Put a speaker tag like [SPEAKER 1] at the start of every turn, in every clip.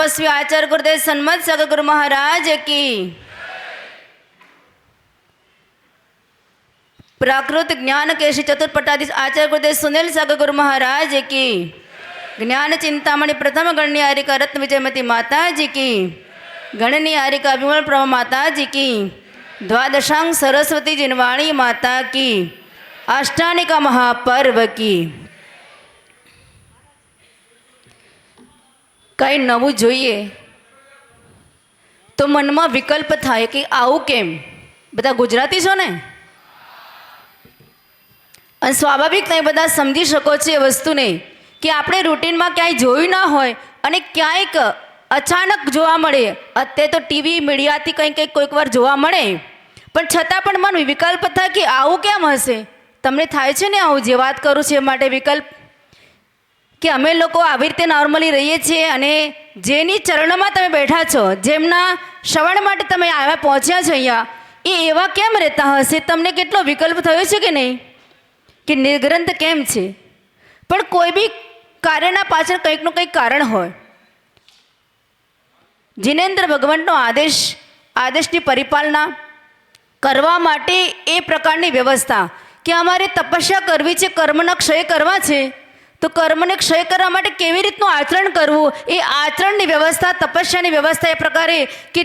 [SPEAKER 1] तपस्वी आचार्य गुरुदेव सन्मत सदगुरु महाराज की। प्राकृत ज्ञान केशी चतुर्पटाधीश आचार्य गुरुदेव सुनील सदगुरु महाराज की। ज्ञान चिंतामणि प्रथम गणनी हारिका रत्न विजयमती माता जी की। गणनी हारिका विमल प्रभा माता जी की। द्वादशांग सरस्वती जिनवाणी माता की। अष्टानिका महापर्व की। कई नवुं जोईए तो मन में विकल्प थाय कि आवुं केम। बधा गुजराती छो ने अने स्वाभाविक तमे बधा समझी शको छो ए वस्तुने कि आपणे रूटीन में क्यांय जोयुं ना होय अने क्यांयक अचानक जोवा मळे। अत्यारे तो टीवी मीडिया थी कंईक कंईक कोईक वार जोवा मळे पण छतां पण मन विकल्प थाय कि आवुं केम हशे। तमने थाय छे ने आवुं जे वात करूं छुं ए माटे विकल्प कि अमे लोग આવી રીતે नॉर्मली रहीए छीए अने जेनी चरणमां तमे बैठा छो, जेमना श्रवण माटे तमे आव्या पहोंच्या छो अहींया, ए एवा केम रहता हशे। तमने केटलो विकल्प थयो छे कि नहीं कि निर्ग्रंथ केम छे। पण कोई बी कार्यना पाछळ कंईकनुं कंईक कारण होय। जिनेन्द्र भगवंतनो आदेशनी परिपालना करवा माटे ए प्रकारनी व्यवस्था कि अमारे तपस्या करवी छे, कर्मना क्षय करवा छे तो कर्मने क्षय करवा माटे केवी रीतनुं आचरण करवुं ए आचरणनी व्यवस्था, तपस्यानी व्यवस्था ए प्रकारे कि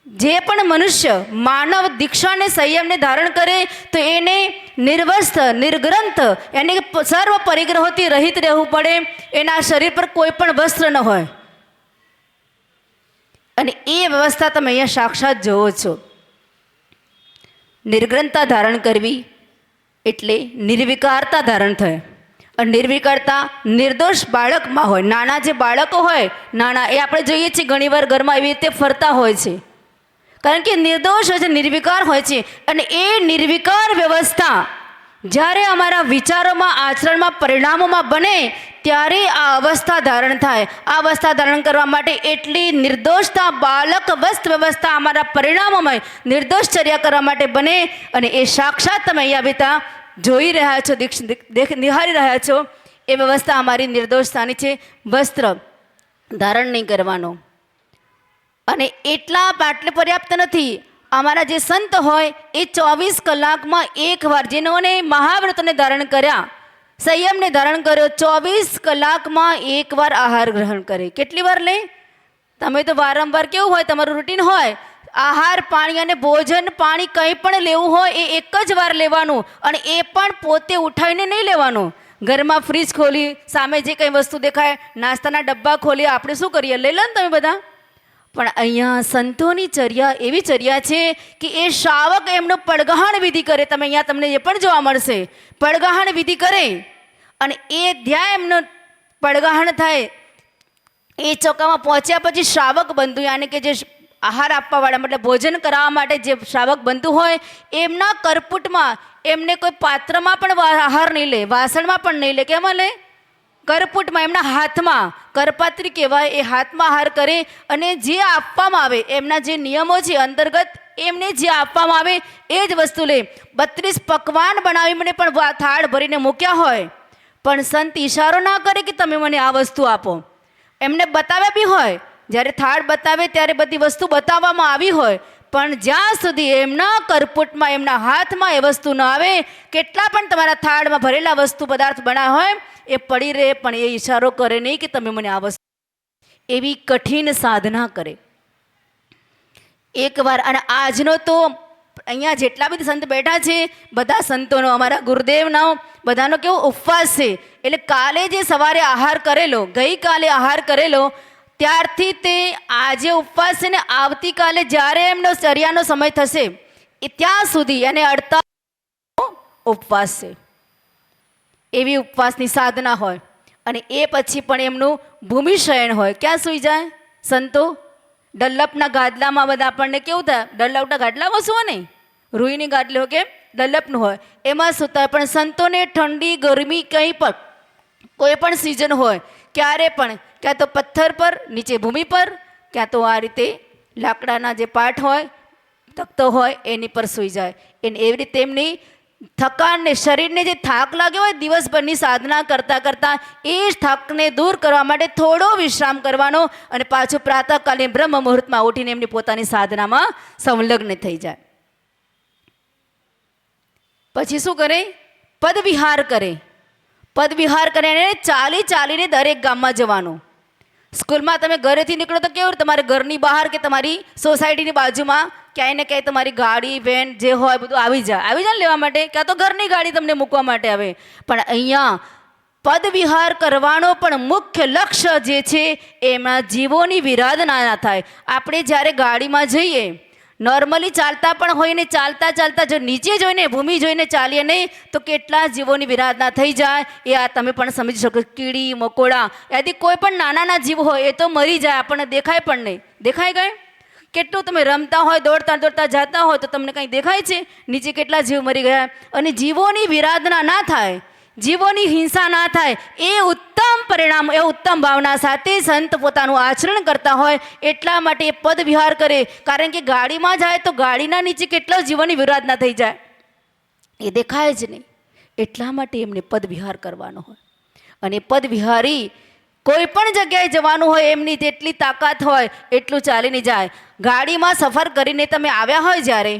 [SPEAKER 1] जे पण मनुष्य मानव दीक्षा ने संयम ने धारण करे तो एने निर्वस्त्र निर्ग्रंथ यानी सर्व परिग्रहोथी रहित रहेवुं पड़े। एना शरीर पर कोई पण वस्त्र न होय अने ए व्यवस्था तमे अहींया साक्षात जोवो छो। निर्ग्रंथता धारण करवी एटले निर्विकारता धारण थाय। निर्विकारता निर्दोष बाळक में होय। नाना जे बाळको होय नाना ए आपणे जोईए छीए घणीवार घरमां एवी रीते फरता होय छे कारण के निर्दोष होय छे, निर्विकार होय छे अने ए निर्विकार व्यवस्था ज्यारे अमारा विचारोमां आचरणमां परिणामोमां बने त्यारे आ अवस्था धारण थाय। आ अवस्था धारण करवा माटे एटली निर्दोषता बालक वस्त व्यवस्था अमारा परिणामोमां निर्दोषचर्या करवा माटे बने अने ए साक्षात तमे अहींया बेटा जोई रह्या छो, निहारी रह्या छो। ए व्यवस्था अमारी निर्दोषतानी छे। वस्त्र धारण नहीं करवानो अने एटला आटले पर्याप्त नथी। अमारा जे संत होय ए 24 कलाकमां एक वार जेनोने महाव्रतने धारण कर्या, संयम ने धारण कर्यो, 24 कलाकमां एक वार आहार ग्रहण करे। केटली वार ले? तमे तो वारंवार केवुं होय तमारुं रूटीन होय आहार पाणी अने भोजन पाणी कंई पण लेवुं होय ए एक ज वार लेवानुं अने ए पण पोते उठाईने नहीं लेवानुं। घरमां फ्रीज खोली सामे जे कंई वस्तु देखाय नाસ્તાના ડબ્બા खोली आपणे शुं करीए लई लो ने तमे बधा। पण अहींया संतोनी चर्या एवी चर्या छे कि ए श्रावक एमनो પડગાહણ विधि करे। तमे अहींया तमने ए पण जोवा मळशे પડગાહણ विधि करे अने ए ध्यान एमनो પડગાહણ थाय। ए ચોકામાં પહોંચ્યા પછી શ્રાવક બંધુ यानी કે जे आहार आपवावाळा मतलब भोजन करावा माटे जे श्रावक बंधु होय एमना करपुटमां एमने कोई पात्रमां पण आहार नहीं ले, वासणमां पण नहीं ले। केमां ले? करपुटमां एमना हाथमां करपात्री कहेवाय ए हाथमां आहार करे अने जे आपवामां आवे एमना जे नियमो छे अंतर्गत एमने जे आपवामां आवे ए ज वस्तु ले। 32 पकवान बनावीने पण थाळ भरीने मूक्या होय पण संत इशारो ना करे कि तमे मने आ वस्तु आपो। एमने बताव्या बी होय જ્યારે થાળ બતાવે ત્યારે બધી વસ્તુ બતાવવામાં આવી હોય પણ જ્યાં સુધી એમના કરપુટમાં એમના હાથમાં એ વસ્તુ ન આવે કેટલા પણ તમારા થાળમાં ભરેલા વસ્તુ પદાર્થ બનાવ્યા હોય એ પડી રહે પણ એ ઈશારો કરે નહીં કે તમે મને આ વસ્તુ એવી કઠિન સાધના કરે એકવાર। અને આજનો તો અહીંયા જેટલા બી સંત બેઠા છે બધા સંતોનો અમારા ગુરુદેવનો બધાનો કેવો ઉપવાસ છે એટલે કાલે જે સવારે આહાર કરેલો ગઈકાલે આહાર કરેલો ત્યારથી તે આજે ઉપવાસ છે ને આવતીકાલે જ્યારે એમનો ચર્યાનો સમય થશે એ ત્યાં સુધી એને 48 ઉપવાસ છે। એવી ઉપવાસની સાધના હોય અને એ પછી પણ એમનું ભૂમિશયન હોય। ક્યાં સૂઈ જાય સંતો? ડલ્લપના ગાદલામાં બધા આપણને કેવું થાય ડલ્લપના ગાદલામાં સુવો નહીં રૂઈની ગાદલી હોય કે ડલ્લપનું હોય એમાં સૂતા હોય। પણ સંતોને ઠંડી ગરમી કંઈ પણ કોઈ પણ સિઝન હોય ક્યારે પણ क्या तो पत्थर पर नीचे भूमि पर क्या तो आ रीते लाकडाना जे पाट होय तख्तो होय एनी पर सूई जाए। एने एवी रीते एमनी થકાનને, શરીરને જે થાક લાગ્યો હોય દિવસભરની સાધના કરતાં કરતાં, એ જ થાકને દૂર કરવા માટે થોડો વિશ્રામ કરવાનો અને પાછું પ્રાતઃકાલે બ્રહ્મ મુહૂર્તમાં ઉઠીને એમની પોતાની સાધનામાં સંલગ્ન થઈ જાય. પછી શું કરે? પદવિહાર કરે. પદવિહાર કરીને ચાલી ચાલીને દરેક ગામમાં જવાનું. સ્કૂલમાં તમે ઘરેથી નીકળો તો કેવું, તમારે ઘરની બહાર કે તમારી સોસાયટીની બાજુમાં ક્યાંય ને ક્યાંય તમારી ગાડી વેન જે હોય બધું આવી જાય ને લેવા માટે, ક્યાં તો ઘરની ગાડી તમને મૂકવા માટે આવે. પણ અહીંયા પદવિહાર કરવાનો પણ મુખ્ય લક્ષ્ય જે છે એમના જીવોની વિરાધના ના થાય. આપણે જ્યારે ગાડીમાં જઈએ, નોર્મલી ચાલતા પણ હોય ને, ચાલતા ચાલતા જો નીચે જોઈને ભૂમિ જોઈને ચાલીએ નહીં તો કેટલા જીવોની વિરાધના થઈ જાય એ આ તમે પણ સમજી શકો. કીડી મકોડા યાદી કોઈ પણ નાના જીવ હોય એ તો મરી જાય, આપણને દેખાય પણ નહીં. દેખાય ગયે? કેટલું તમે રમતા હોય, દોડતા દોડતા જતા હોય તો તમને કંઈ દેખાય છે નીચે કેટલા જીવ મરી ગયા? અને જીવોની વિરાધના ના થાય, જીવોની હિંસા ના થાય, એ ઉત્તમ પરિણામ, એ ઉત્તમ ભાવના સાથે સંત પોતાનું આચરણ કરતા હોય. એટલા માટે એ પદ વિહાર કરે. કારણ કે ગાડીમાં જાય તો ગાડીના નીચે કેટલા જીવોની વિરાધના થઈ જાય એ દેખાય જ નહીં. એટલા માટે એમને પદ વિહાર કરવાનો હોય. અને પદ વિહારી કોઈ પણ જગ્યાએ જવાનું હોય એમની જેટલી તાકાત હોય એટલું ચાલીને જાય. ગાડીમાં સફર કરીને તમે આવ્યા હોય, જ્યારે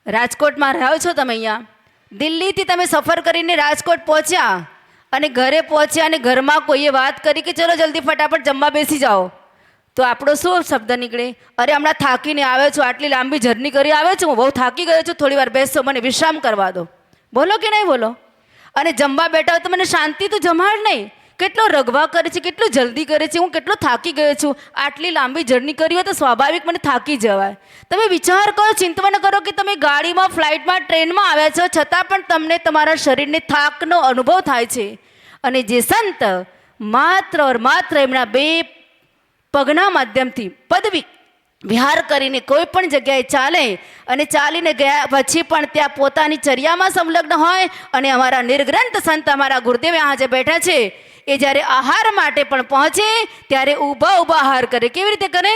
[SPEAKER 1] રાજકોટમાં રહ્યો છો તમે, અહીંયા દિલ્હીથી તમે સફર કરીને રાજકોટ પહોંચ્યા અને ઘરે પહોંચ્યા અને ઘરમાં કોઈએ વાત કરી કે ચલો જલ્દી ફટાફટ જમવા બેસી જાઓ, તો આપણો શું શબ્દ નીકળે? અરે હમણાં થાકીને આવ્યો છું, આટલી લાંબી જર્ની કરી આવ્યો છું, હું બહુ થાકી ગયો છું, થોડી વાર બેસો, મને વિશ્રામ કરવા દો. બોલો કે નહીં બોલો? અને જમવા બેઠા હોય તો મને શાંતિ તો જમાડ નહીં. કેટલો રગવા કરે છે, કેટલું જલ્દી કરે છે, હું કેટલો થાકી ગયો છું, આટલી લાંબી જર્ની કરી હોય તો સ્વાભાવિક મને થાકી જવાય. તમે વિચાર કરો, ચિંતન કરો કે તમે ગાડીમાં, ફ્લાઇટમાં, ટ્રેનમાં આવ્યા છો, છતાં પણ તમને તમારા શરીરને થાકનો અનુભવ થાય છે. અને જે સંત માત્ર એમના બે પગના માધ્યમથી પદ વિહાર કરીને કોઈ પણ જગ્યાએ ચાલે અને ચાલીને ગયા પછી પણ ત્યાં પોતાની ચર્યામાં સંલગ્ન હોય. અને અમારા નિર્ગ્રંથ સંત, અમારા ગુરુદેવ यहाँ જે બેઠા છે, એ જ્યારે આહાર માટે પણ પહોંચે ત્યારે ઊભા ઊભા આહાર કરે. કેવી રીતે કરે?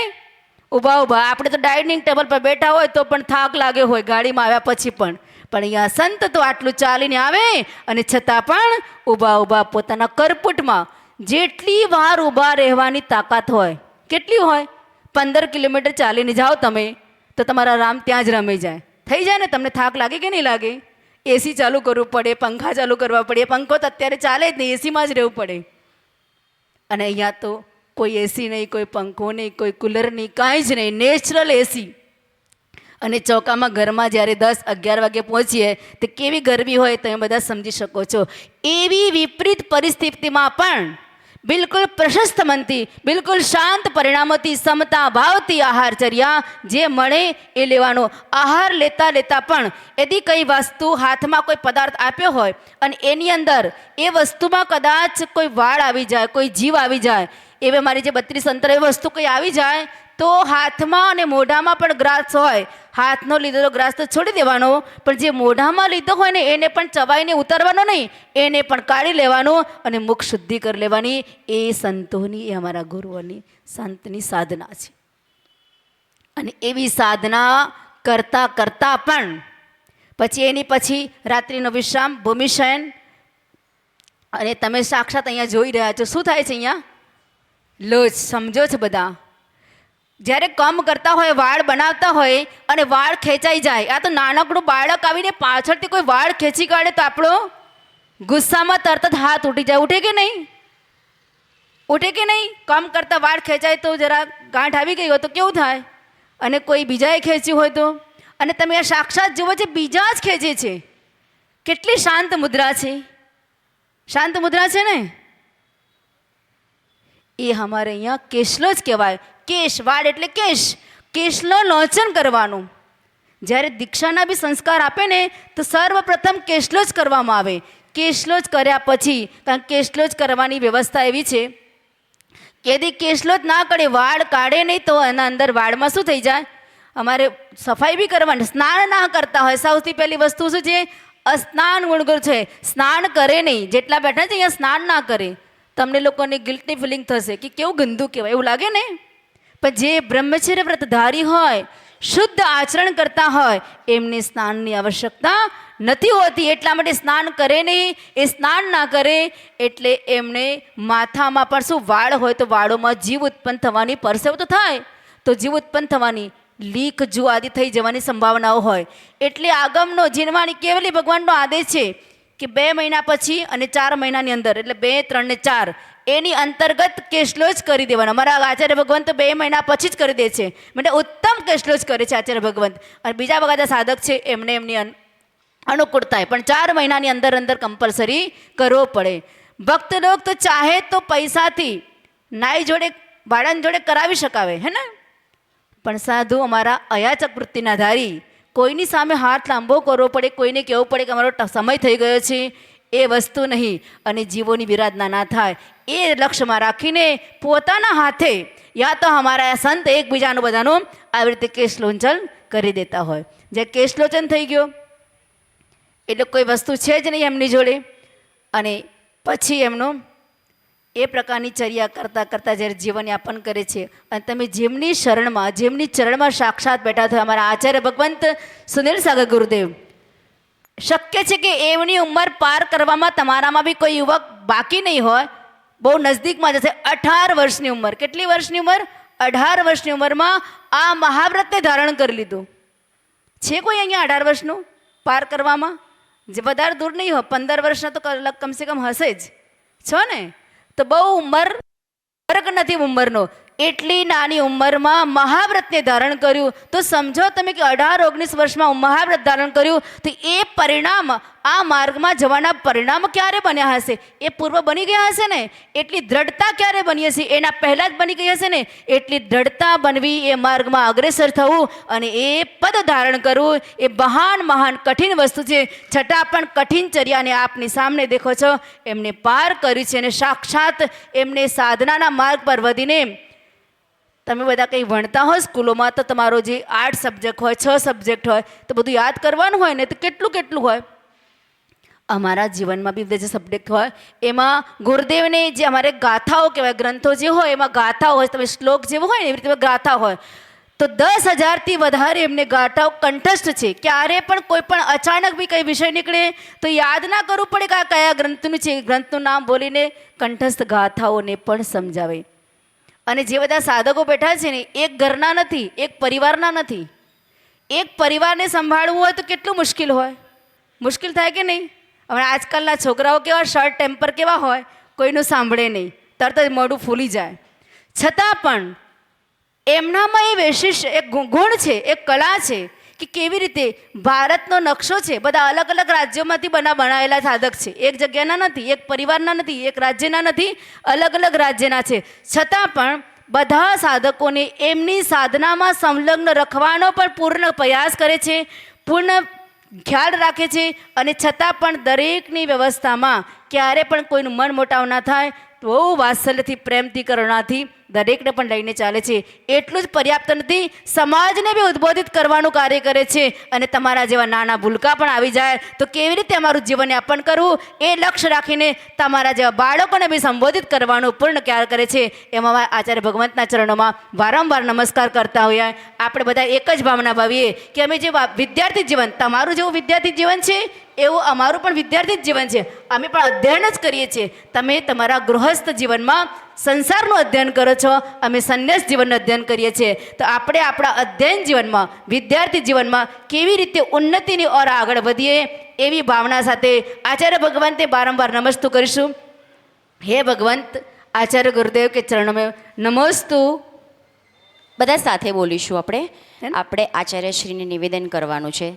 [SPEAKER 1] ઊભા ઊભા. આપણે તો ડાઇનિંગ ટેબલ પર બેઠા હોય તો પણ થાક લાગ્યો હોય ગાડીમાં આવ્યા પછી પણ અહીંયા સંત તો આટલું ચાલીને આવે અને છતાં પણ ઊભા ઊભા પોતાના કરપુટમાં જેટલી વાર ઊભા રહેવાની તાકાત હોય, કેટલી હોય? 15 કિલોમીટર ચાલીને જાઓ તમે તો તમારા રામ ત્યાં જ રમી જાય. થઈ જાય ને? તમને થાક લાગે કે નહીં લાગે? એસી ચાલુ કરવું પડે, પંખા ચાલુ કરવા પડે. પંખો તો અત્યારે ચાલે જ નહીં, એસીમાં જ રહેવું પડે. અને અહીંયા તો કોઈ એસી નહીં, કોઈ પંખો નહીં, કોઈ કુલર નહીં, કાંઈ જ નહીં, નેચરલ એસી. અને ચોકામાં ઘરમાં જ્યારે 10-11 વાગે પહોંચીએ તો કેવી ગરમી હોય તમે બધા સમજી શકો છો. એવી વિપરીત પરિસ્થિતિમાં પણ બિલકુલ પ્રશસ્ત મનથી, બિલકુલ શાંત પરિણામોથી, સમતા ભાવથી આહારચર્યા જે મળે એ લેવાનો. આહાર લેતા લેતા પણ यदि કઈ વસ્તુ હાથમાં કોઈ પદાર્થ આપ્યો હોય અને એની અંદર એ વસ્તુમાં કદાચ કોઈ વાળ આવી જાય, કોઈ જીવ આવી જાય, એવે મારી જે 32 અંતર એ વસ્તુ કોઈ આવી જાય તો હાથમાં અને મોઢામાં પણ ગ્રાસ હોય. હાથનો લીધેલો ગ્રાસ તો છોડી દેવાનો, પણ જે મોઢામાં લીધો હોય ને એને પણ ચવાઈને ઉતારવાનો નહીં, એને પણ કાઢી લેવાનો અને મુખ શુદ્ધિ કરી લેવાની. એ સંતોની, એ અમારા ગુરુઓની સંતની સાધના છે. અને એવી સાધના કરતાં કરતાં પણ એની પછી રાત્રિનો વિશ્રામ, ભૂમિશયન. અને તમે સાક્ષાત અહીંયા જોઈ રહ્યા છો શું થાય છે અહીંયા? લો સમજો છો બધા? જ્યારે કામ કરતા હોય, વાળ બનાવતા હોય અને વાળ ખેંચાઈ જાય, આ તો નાનકડું બાળક આવીને પાછળથી કોઈ વાળ ખેંચી કાઢે તો આપણો ગુસ્સામાં તરત જ હાથ ઉઠી જાય. ઉઠે કે નહીં? ઉઠે કે નહીં? કામ કરતા વાળ ખેંચાય તો જરા ગાંઠ આવી ગઈ હોય તો કેવું થાય? અને કોઈ બીજાએ ખેંચ્યું હોય તો? અને તમે આ સાક્ષાત જુઓ છે, બીજા જ ખેંચે છે. કેટલી શાંત મુદ્રા છે! શાંત મુદ્રા છે ને? એ અમારે અહીંયા કેશલો જ કહેવાય. કેશ, વાળ એટલે કેશ. કેશલો લોચન કરવાનું. જ્યારે દીક્ષાના બી સંસ્કાર આપે ને તો સર્વપ્રથમ કેશલો જ કરવામાં આવે. કેશલો જ કર્યા પછી, કારણ કેશલો જ કરવાની વ્યવસ્થા એવી છે કે यदि કેશલો જ ના કરે, વાળ કાઢે નહીં તો એના અંદર વાળમાં શું થઈ જાય? અમારે સફાઈ બી કરવાની. સ્નાન ના કરતા હોય, સૌથી પહેલી વસ્તુ શું છે? અસ્નાન ગુણગુર છે. સ્નાન કરે નહીં. જેટલા બેઠા છે અહીંયા સ્નાન ના કરે. તમને લોકોને ગિલ્ટની ફિલિંગ થશે કે કેવું ગંદુ કહેવાય, એવું લાગે ને? પણ જે બ્રહ્મચર્ય વ્રતધારી હોય, શુદ્ધ આચરણ કરતા હોય એમને સ્નાનની આવશ્યકતા નથી હોતી. એટલા માટે સ્નાન કરે નહીં. એ સ્નાન ના કરે એટલે એમને માથામાં પણ શું વાળ હોય તો વાળોમાં જીવ ઉત્પન્ન થવાની, પરસેવો તો થાય તો જીવ ઉત્પન્ન થવાની, લીક જુ આદિ થઈ જવાની સંભાવનાઓ હોય. એટલે આગમનો જીનવાણી કેવલી ભગવાનનો આદેશ છે કે 2 મહિના પછી અને 4 મહિનાની અંદર, એટલે 2, 3 ને 4 એની અંતર્ગત કેશલો જ કરી દેવાનો. અમારા આચાર્ય ભગવંત 2 મહિના પછી જ કરી દે છે, એટલે ઉત્તમ કેશલો જ કરે છે આચાર્ય ભગવંત. અને બીજા બધા સાધક છે એમને એમની અનુકૂળ થાય, પણ 4 મહિનાની અંદર અંદર કમ્પલસરી કરવો પડે. ભક્ત લોક તો ચાહે તો પૈસાથી નાઈ જોડે ભાડાની જોડે કરાવી શકાવે હે ને, પણ સાધુ અમારા અયાચક વૃત્તિના ધારી કોઈની સામે હાથ લાંબો કરવો પડે, કોઈને કહેવું પડે કે અમારો સમય થઈ ગયો છે, એ વસ્તુ નહીં. અને જીવોની વિરાધના ના થાય એ લક્ષ્યમાં રાખીને પોતાના હાથે યા તો અમારા સંત એકબીજાનું બધાનું આવી રીતે કેશલોચન કરી દેતા હોય. જે કેશલોચન થઈ ગયો એટલે કોઈ વસ્તુ છે જ નહીં એમની જોડે, અને પછી એમનું એ પ્રકારની ચર્યા કરતાં કરતાં જ્યારે જીવનયાપન કરે છે. અને તમે જેમની શરણમાં, જેમની ચરણમાં સાક્ષાત બેઠા થયા અમારા આચાર્ય ભગવંત સુનિલ સાગર ગુરુદેવ, શક્ય છે કે એમની ઉંમર પાર કરવામાં તમારામાં બી કોઈ યુવક બાકી નહીં હોય, બહુ નજદીકમાં જશે. 18 વર્ષની ઉંમર, કેટલી વર્ષની ઉંમર? 18 વર્ષની ઉંમરમાં આ મહાવ્રતને ધારણ કરી લીધું છે. કોઈ અહીંયા 18 વર્ષનું પાર કરવામાં જે વધારે દૂર નહીં હોય, 15 વર્ષના તો કમસે કમ હશે જ છો ને, તો બહુ ઉંમર ફરક નથી ઉંમરનો. એટલી નાની ઉંમરમાં મહાવ્રતને ધારણ કર્યું તો સમજો તમે કે 18-19 વર્ષમાં મહાવ્રત ધારણ કર્યું તો એ પરિણામ, આ માર્ગમાં જવાના પરિણામ ક્યારે બન્યા હશે? એ પૂર્વ બની ગયા હશે ને. એટલી દ્રઢતા ક્યારે બની હશે? એના પહેલાં જ બની ગઈ હશે ને. એટલી દ્રઢતા બનવી, એ માર્ગમાં અગ્રેસર થવું અને એ પદ ધારણ કરવું એ મહાન કઠિન વસ્તુ છે. છતાં પણ કઠિન ચર્યાને આપની સામે દેખો છો એમને પાર કર્યું છે, અને સાક્ષાત એમને સાધનાના માર્ગ પર વધીને, તમે બધા કંઈ ભણતા હોય સ્કૂલોમાં તો તમારો જે 8 સબ્જેક્ટ હોય, 6 સબ્જેક્ટ હોય તો બધું યાદ કરવાનું હોય ને, તો કેટલું હોય. અમારા જીવનમાં બી જે સબ્જેક્ટ હોય એમાં ગુરુદેવને જે અમારે ગાથાઓ કહેવાય, ગ્રંથો જે હોય એમાં ગાથાઓ હોય, તમે શ્લોક જેવો હોય ને એવી રીતે ગાથા હોય તો 10,000થી વધારે એમને ગાથાઓ કંઠસ્થ છે. ક્યારે પણ કોઈ પણ અચાનક બી કંઈ વિષય નીકળે તો યાદ ના કરવું પડે કે આ કયા ગ્રંથનું છે, ગ્રંથનું નામ બોલીને કંઠસ્થ ગાથાઓને પણ સમજાવે. અને જે બધા સાધકો બેઠા છે ને, એક ઘરના નથી, એક પરિવારના નથી. એક પરિવારને સંભાળવું હોય તો કેટલું મુશ્કેલ હોય, મુશ્કેલ થાય કે નહીં? હવે આજકાલના છોકરાઓ કેવા શોર્ટ ટેમ્પર કેવા હોય, કોઈનું સાંભળે નહીં, તરત જ મોઢું ફૂલી જાય. છતાં પણ એમનામાં એ વિશિષ્ટ એક ગુણ છે, એક કળા છે કે કેવી રીતે ભારતનો નકશો છે, બધા અલગ અલગ રાજ્યોમાંથી બનાવેલા સાધક છે, એક જગ્યાના નથી, એક પરિવારના નથી, એક રાજ્યના નથી, અલગ અલગ રાજ્યના છે. છતાં પણ બધા સાધકોને એમની સાધનામાં સંલગ્ન રખવાનો પણ પૂર્ણ પ્રયાસ કરે છે, પૂર્ણ ખ્યાલ રાખે છે. અને છતાં પણ દરેકની વ્યવસ્થામાં ક્યારે પણ કોઈનું મન મોટાવ ના થાય, બહુ વાત્સલ્યથી, પ્રેમથી, કરુણાથી દરેકને પણ લઈને ચાલે છે. એટલું જ પર્યાપ્ત નથી, સમાજને બી ઉદ્બોધિત કરવાનું કાર્ય કરે છે. અને તમારા જેવા નાના ભૂલકા પણ આવી જાય તો કેવી રીતે અમારું જીવનયાપન કરવું એ લક્ષ્ય રાખીને તમારા જેવા બાળકોને બી સંબોધિત કરવાનું પૂર્ણ ખ્યાલ કરે છે. એમાં આચાર્ય ભગવંતના ચરણોમાં વારંવાર નમસ્કાર કરતા હોઈએ. આપણે બધા એક જ ભાવના ભાવીએ કે અમે જે વિદ્યાર્થી જીવન, તમારું જેવું વિદ્યાર્થી જીવન છે એવું અમારું પણ વિદ્યાર્થી જ જીવન છે. અમે પણ અધ્યયન જ કરીએ છીએ. તમે તમારા ગૃહસ્થ જીવનમાં સંસારનું અધ્યયન કરો છો, અમે સંન્યાસ જીવનનું અધ્યયન કરીએ છીએ. તો આપણે આપણા અધ્યયન જીવનમાં, વિદ્યાર્થી જીવનમાં કેવી રીતે ઉન્નતિની ઓર આગળ વધીએ એવી ભાવના સાથે આચાર્ય ભગવંતે વારંવાર નમસ્તુ કરીશું. હે ભગવંત, આચાર્ય ગુરુદેવ કે ચરણોમાં નમસ્તુ.
[SPEAKER 2] બધા સાથે બોલીશું. આપણે આચાર્યશ્રીને નિવેદન કરવાનું છે.